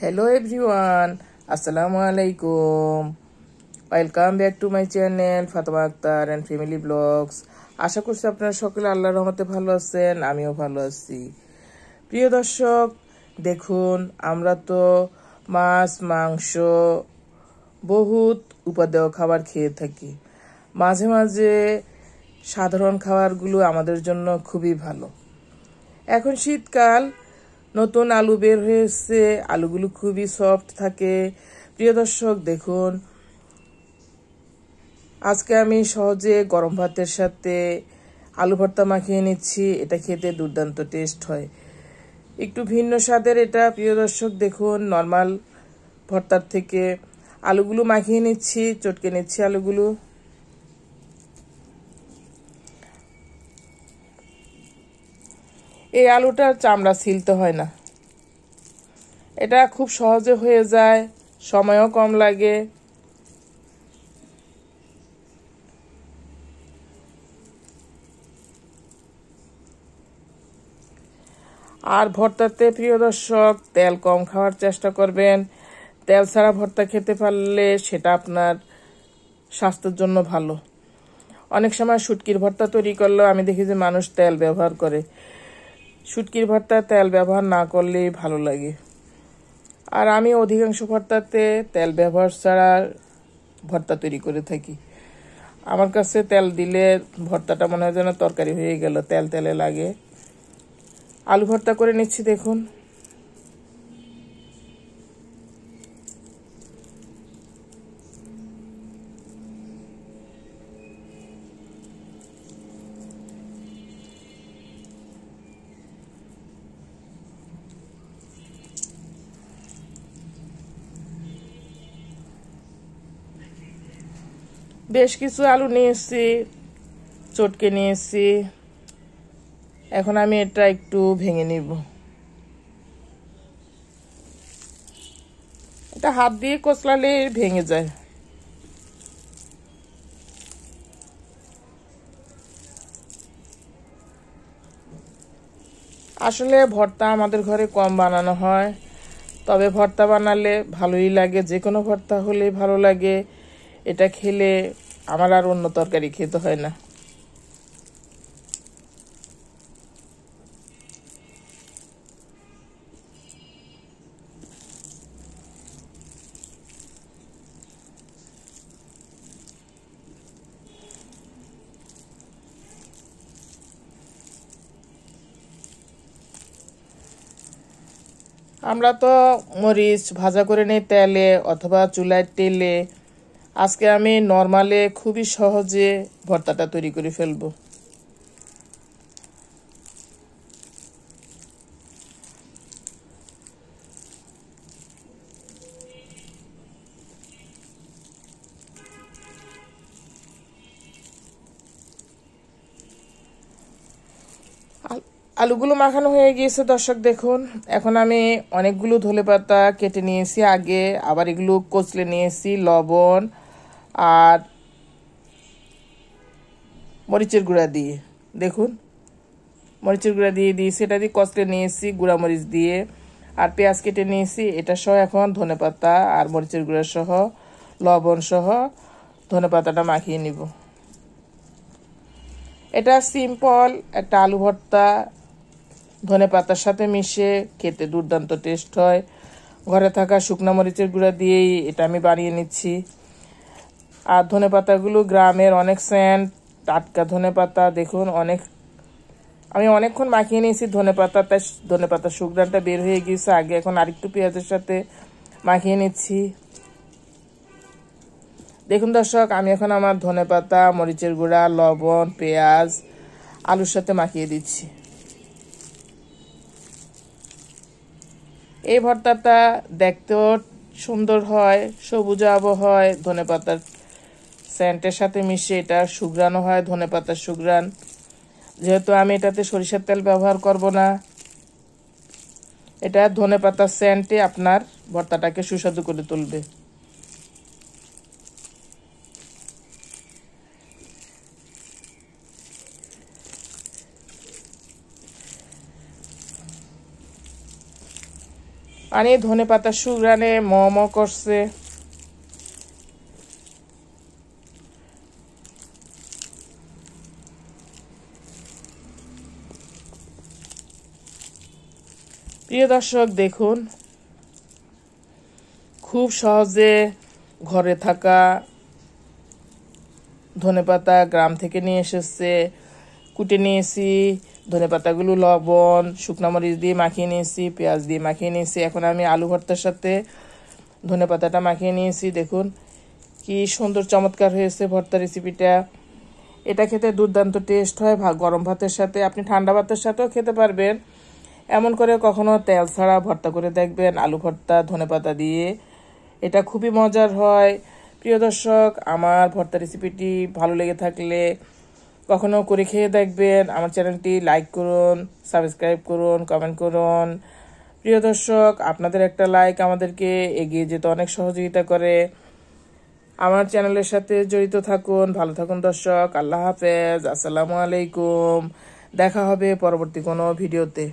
Hello everyone, Assalamu alaikum. Welcome back to my channel Fatma Akhtar and Family Vlogs. আশা করছি আপনারা সকলে আল্লাহর রহমতে ভালো আছেন, আমিও ভালো আছি। প্রিয় দর্শক, দেখুন আমরা তো মাছ মাংস বহুত উপাদেয় খাবার খেয়ে থাকি। মাঝে মাঝে সাধারণ খাবারগুলো আমাদের জন্য খুবই ভালো। এখন শীতকাল, নতুন আলু বের হয়েছে, আলুগুলো খুবই সফট থাকে। প্রিয় দর্শক দেখুন, আজকে আমি সহজে গরম ভাতের সাথে আলু ভর্তা মাখিয়ে নিচ্ছি। এটা খেতে দুর্দান্ত টেস্ট হয়, একটু ভিন্ন স্বাদের এটা। প্রিয় দর্শক দেখুন, নর্মাল ভর্তার থেকে আলুগুলো মাখিয়ে নিচ্ছি, চটকে নিচ্ছি আলুগুলো। এই আলুটার চামড়া ছিলতে হয় না, এটা খুব সহজে হয়ে যায়, সময়ও কম লাগে। আর ভর্তাতে প্রিয় দর্শক তেল কম খাওয়ার চেষ্টা করবেন। তেল ছাড়া ভর্তা খেতে পারলে সেটা আপনার স্বাস্থ্যের জন্য ভালো। অনেক সময় শুটকির ভর্তা তৈরি করলেও আমি দেখি যে মানুষ তেল ব্যবহার করে। শুটকির ভর্তায় তেল ব্যবহার না করলেই ভালো লাগে। আর আমি অধিকাংশ ভর্তাতে তেল ব্যবহার ছাড়া ভর্তা তৈরি করে থাকি। আমার কাছে তেল দিলে ভর্তাটা মনে হয় যেন তরকারি হয়ে গেল, তেল তেলে লাগে। আলু ভর্তা করে নিচ্ছি দেখুন। বেশ কিছু আলু নিয়েছি, চটকে নিয়েছি। এখন আমি এটা একটু ভেঙে নিব। এটা হাত দিয়ে কচলালে ভেঙে যায়। আসলে ভর্তা আমাদের ঘরে কম বানানো হয়, তবে ভর্তা বানালে ভালোই লাগে। যে কোনো ভর্তা হলেই ভালো লাগে। এটা খেলে আমার আর অন্য তরকারি খেতে হয় না। আমরা তো মরিচ ভাজা করে নিই তেলে অথবা চুলায় তেলে। আজকে আমি নর্মালে খুবই সহজে ভর্তাটা তৈরি করে ফেলবো। আলুগুলো মাখানো হয়ে গিয়েছে দর্শক দেখুন। এখন আমি অনেকগুলো ধনেপাতা কেটে নিয়েছি আগে, আবার এগুলো কচলে নিয়েছি, লবণ আর মরিচের গুঁড়া দিয়ে। দেখুন, মরিচের গুঁড়া দিয়ে দিয়েছি, এটা দিয়ে কচলে নিয়েছি গুঁড়া মরিচ দিয়ে। আর পেঁয়াজ কেটে নিয়েছি, এটা সহ এখন ধনেপাতা আর মরিচের গুঁড়া সহ লবণ সহ ধনেপাতাটা মাখিয়ে নিব। এটা সিম্পল একটা আলু ভর্তা, ধনেপাতার সাথে মিশে খেতে দুর্দান্ত টেস্ট হয়। ঘরে থাকা শুকনো মরিচের গুঁড়া দিয়েই এটা আমি বানিয়ে নিচ্ছি। আর ধনেপাতাগুলো গ্রামের অনেক সেন্ট, টাটকা ধনেপাতা। দেখুন, আমি অনেকক্ষণ মাখিয়ে নিয়েছি ধনেপাতা, তাই ধনেপাতার সুঘ্রাণটা বের হয়ে গিয়েছে আগে। এখন আরেকটু পেঁয়াজের সাথে মাখিয়ে নিচ্ছি। দেখুন দর্শক, আমি এখন আমার ধনেপাতা, মরিচের গুঁড়া, লবণ, পেঁয়াজ আলুর সাথে মাখিয়ে দিচ্ছি। এই ভর্তাটা দেখতেও সুন্দর হয়, সবুজাভ হয়, ধনেপাতার সেন্টের সাথে মিশে এটা সুঘ্রাণও হয়, ধনেপাতার সুঘ্রাণ। যেহেতু আমি এটাতে সরিষার তেল ব্যবহার করব না, এটা ধনেপাতার সেন্টে আপনার ভর্তাটাকে সুস্বাদু করে তুলবে। মানে ধনেপাতা সুগ্রানে ম ম করছে। প্রিয় দর্শক দেখুন, খুব সহজে ঘরে থাকা ধনেপাতা গ্রাম থেকে নিয়ে এসেছে, কুটে নিয়েছি। ধনেপাতাগুলো লবণ শুকনো মরিচ দিয়ে মাখিয়ে নিয়েছি, পেঁয়াজ দিয়ে মাখিয়ে নিয়েছি। এখন আমি আলু ভর্তার সাথে ধনেপাতাটা মাখিয়ে নিয়েছি। দেখুন কি সুন্দর চমৎকার হয়েছে ভর্তা রেসিপিটা। এটা খেতে দুর্দান্ত টেস্ট হয় গরম ভাতের সাথে, আপনি ঠান্ডা ভাতের সাথেও খেতে পারবেন। এমন করে কখনো তেল ছাড়া ভর্তা করে দেখবেন, আলু ভর্তা ধনেপাতা দিয়ে, এটা খুবই মজার হয়। প্রিয় দর্শক, আমার ভর্তা রেসিপিটি ভালো লেগে থাকলে কখনো করে খেয়ে দেখবেন। আমার চ্যানেলটি লাইক করুন, সাবস্ক্রাইব করুন, কমেন্ট করুন। প্রিয় দর্শক, আপনাদের একটা লাইক আমাদেরকে এগিয়ে যেতে অনেক সহযোগিতা করে। আমার চ্যানেলের সাথে জড়িত থাকুন। ভালো থাকুন দর্শক। আল্লাহ হাফেজ। আসসালামু আলাইকুম। দেখা হবে পরবর্তী কোনো ভিডিওতে।